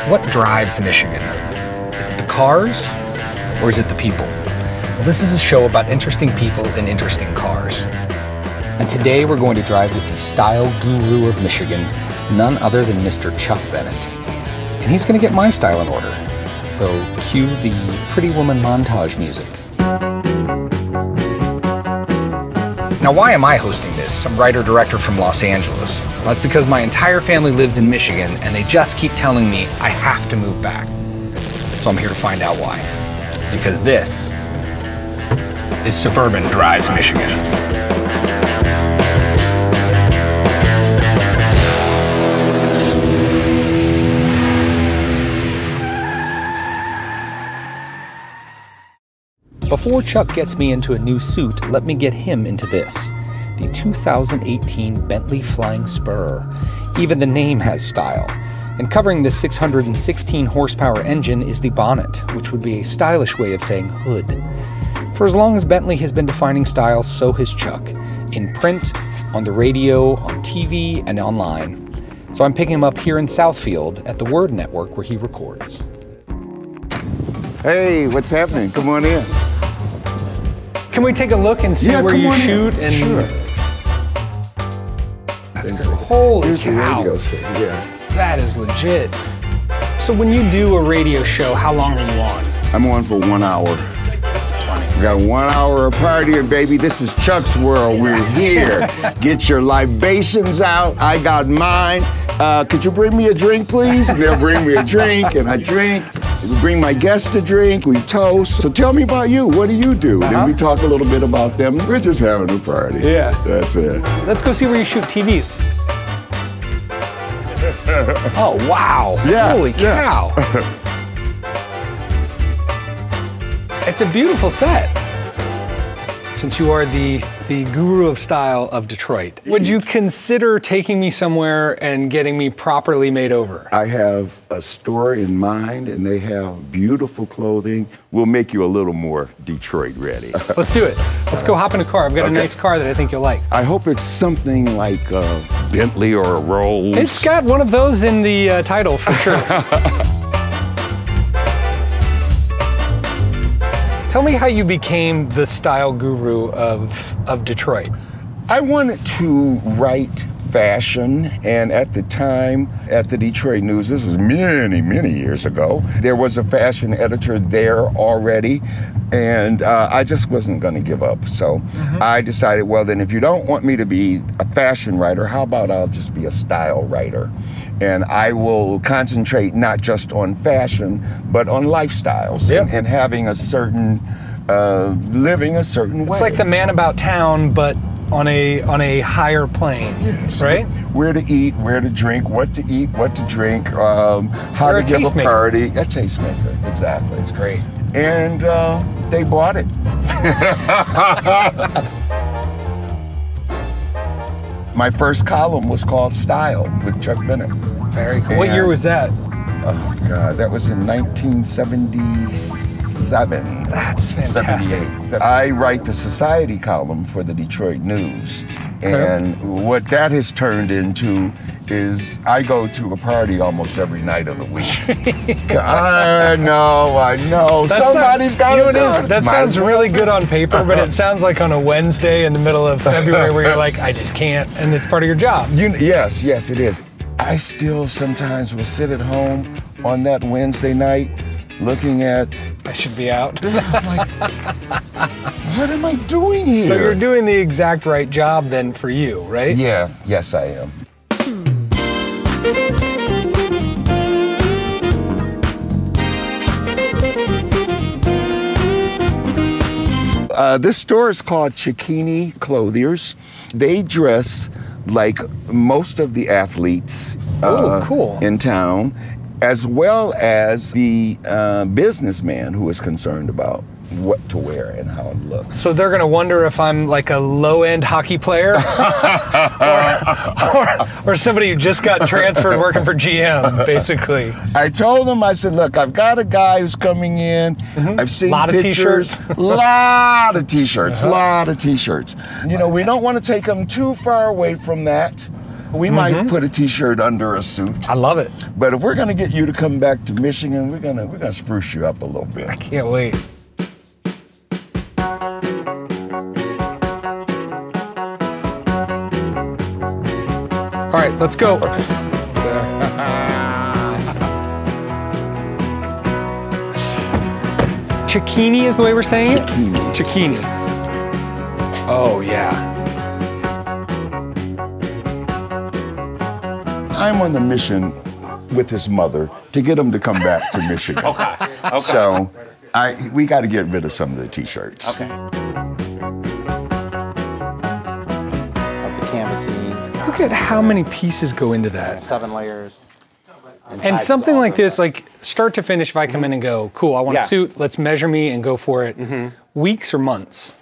What drives Michigan? Is it the cars, or is it the people? Well, this is a show about interesting people and interesting cars. And today we're going to drive with the style guru of Michigan, none other than Mr. Chuck Bennett. And he's going to get my style in order. So cue the Pretty Woman montage music. Now, why am I hosting this? I'm writer-director from Los Angeles. Well, that's because my entire family lives in Michigan, and they just keep telling me I have to move back. So I'm here to find out why. Because this is Suburban Drives Michigan. Before Chuck gets me into a new suit, let me get him into this. The 2018 Bentley Flying Spur. Even the name has style. And covering this 616 horsepower engine is the bonnet, which would be a stylish way of saying hood. For as long as Bentley has been defining style, so has Chuck. In print, on the radio, on TV, and online. So I'm picking him up here in Southfield at the Word Network where he records. Hey, what's happening? Come on in. Can we take a look and see where you shoot? And sure. That's great. Holy Here's cow. the radio set. Yeah. That is legit. So when you do a radio show, how long are you on? I'm on for 1 hour. That's plenty. We got 1 hour of partying, baby. This is Chuck's world. We're here. Get your libations out. I got mine. Could you bring me a drink, please? And they'll bring me a drink, and I drink. We bring my guests a drink, we toast. So tell me about you, what do you do? Then we talk a little bit about them. We're just having a party. Yeah. That's it. Let's go see where you shoot TV. Oh, wow. Yeah. Holy cow. It's a beautiful set. Since you are the guru of style of Detroit, would you consider taking me somewhere and getting me properly made over? I have a store in mind, and they have beautiful clothing. We'll make you a little more Detroit ready. Let's do it. Let's go hop in a car. I've got a nice car that I think you'll like. I hope it's something like a Bentley or a Rolls. It's got one of those in the title for sure. Tell me how you became the style guru of Detroit. I wanted to write fashion, and at the time at the Detroit News, this was many, many years ago, there was a fashion editor there already, and I just wasn't going to give up. So I decided, well, then if you don't want me to be a fashion writer, how about I'll just be a style writer? And I will concentrate not just on fashion, but on lifestyles and having a certain, living a certain way. It's like the Man About Town, but on a higher plane, right? Where to eat, where to drink, what to eat, what to drink, how to give a party. A tastemaker, exactly. It's great. And they bought it. My first column was called Style with Chuck Bennett. Very cool. What year was that? Oh, God, that was in 1977. That's fantastic. 78. I write the society column for the Detroit News. And what that has turned into is I go to a party almost every night of the week. I know. Somebody's got to do it. That sounds really good on paper, but it sounds like on a Wednesday in the middle of February where you're like, I just can't, and it's part of your job. Yes, it is. I still sometimes will sit at home on that Wednesday night looking at... I should be out. I'm like, what am I doing here? So you're doing the exact right job then for you, right? Yeah, yes I am. This store is called Cecchini Clothiers. They dress like most of the athletes in town, as well as the businessman who is concerned about what to wear and how it looks. So they're going to wonder if I'm like a low-end hockey player or somebody who just got transferred working for GM, basically. I told them, I said, look, I've got a guy who's coming in. I've seen pictures. Lot of t-shirts. You know, we don't want to take him too far away from that. We might put a t-shirt under a suit. I love it. But if we're gonna get you to come back to Michigan, we're gonna spruce you up a little bit. I can't wait. All right, let's go. Cecchini is the way we're saying it? Cecchinis. Oh, yeah. I'm on the mission with his mother to get him to come back to Michigan. Okay. So we got to get rid of some of the t-shirts. Okay. Of the canvassing. Look at how many pieces go into that. 7 layers. And something like this, like start to finish, if I come in and go, cool, I want a suit, let's measure me and go for it. Weeks or months?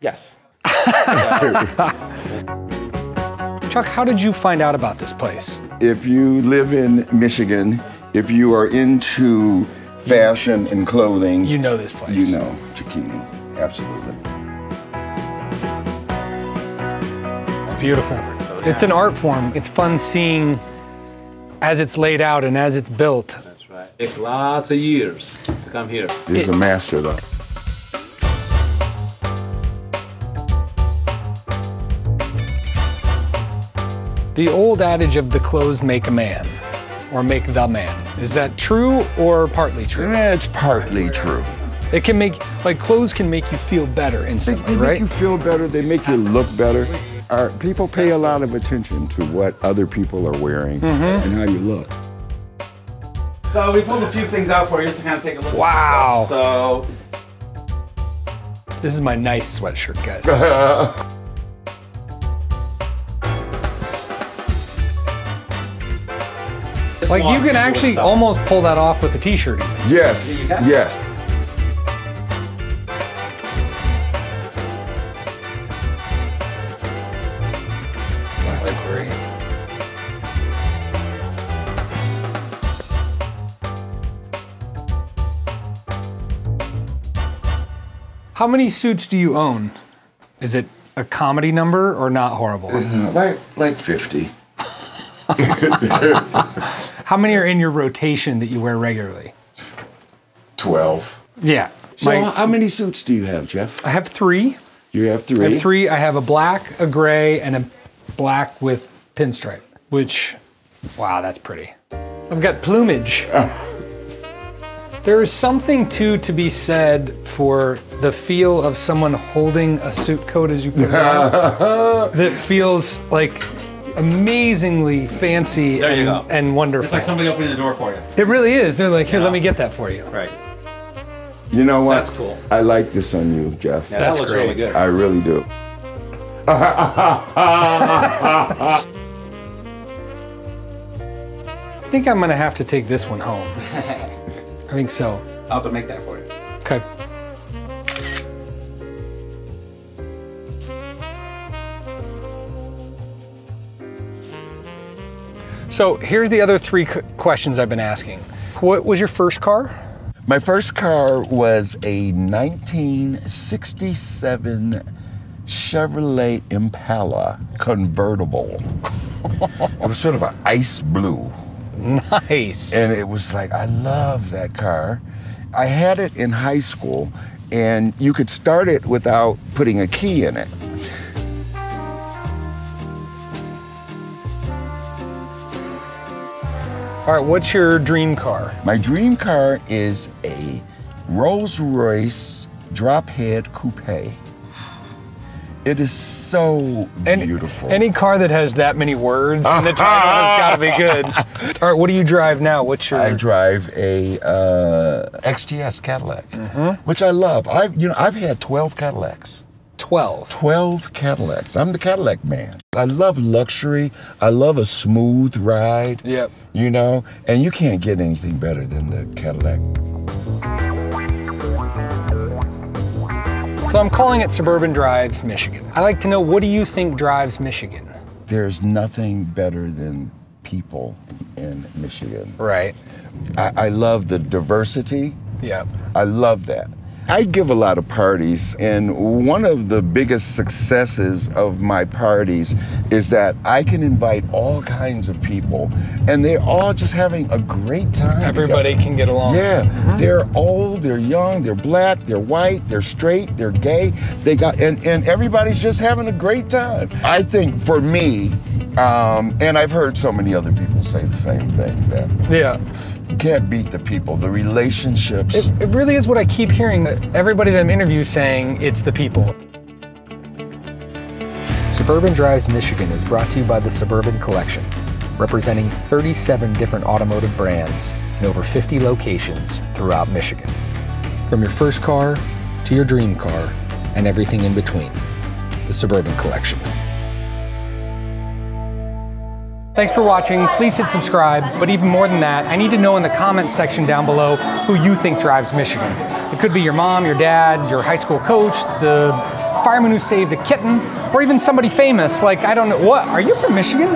Yes. Chuck, how did you find out about this place? If you live in Michigan, if you are into fashion and clothing, You know this place. you know Cecchini. Absolutely. It's beautiful. It's an art form. It's fun seeing as it's laid out and as it's built. That's right. Take lots of years to come here. He's a master, though. The old adage of the clothes make a man, or make the man. Is that true or partly true? It's partly true. It can make, like clothes can make you feel better instantly, They right? make you feel better. They make you look better. People pay a lot of attention to what other people are wearing and how you look. So we pulled a few things out for you just to kind of take a look. Wow. So This is my nice sweatshirt, guys. Like you can actually almost pull that off with a t-shirt even. Yes, yes. That's great. How many suits do you own? Is it a comedy number or not horrible? Like 50. How many are in your rotation that you wear regularly? 12. Yeah. So how many suits do you have, Jeff? I have 3. You have 3? I have 3. I have a black, a gray, and a black with pinstripe, which, wow, that's pretty. I've got plumage. There is something, too, to be said for the feel of someone holding a suit coat as you put it on that feels like amazingly fancy and wonderful. it's like somebody opening the door for you. It really is. They're like, here, let me get that for you. Right. You know what? That's cool. I like this on you, Jeff. Yeah, That's that looks great. really good. I really do. I think I'm gonna have to take this one home. I think so. I'll have to make that for you. Okay. So here's the other 3 questions I've been asking. What was your first car? My first car was a 1967 Chevrolet Impala convertible. It was sort of an ice blue. Nice. And it was like, I love that car. I had it in high school, and you could start it without putting a key in it. All right, what's your dream car? My dream car is a Rolls-Royce drop-head coupe. It is so beautiful. Any car that has that many words in the title has got to be good. All right, what do you drive now? What's your? I drive a XTS Cadillac, which I love. I've had 12 Cadillacs. 12. 12 Cadillacs. I'm the Cadillac man. I love luxury. I love a smooth ride. Yep. You know, and you can't get anything better than the Cadillac. So I'm calling it Suburban Drives Michigan. I like to know, what do you think drives Michigan? There's nothing better than people in Michigan. Right. I love the diversity. Yeah. I love that. I give a lot of parties, and one of the biggest successes of my parties is that I can invite all kinds of people, and they're all just having a great time. Everybody can get along. Yeah, they're old, they're young, they're black, they're white, they're straight, they're gay. They got, and everybody's just having a great time. I think for me, and I've heard so many other people say the same thing, that you can't beat the people, the relationships. It really is what I keep hearing. Everybody that I'm interviewing saying it's the people. Suburban Drives Michigan is brought to you by the Suburban Collection, representing 37 different automotive brands in over 50 locations throughout Michigan. From your first car to your dream car and everything in between. The Suburban Collection. Thanks for watching. Please hit subscribe. But even more than that, I need to know in the comments section down below who you think drives Michigan. It could be your mom, your dad, your high school coach, the fireman who saved a kitten, or even somebody famous like, I don't know, what, are you from Michigan?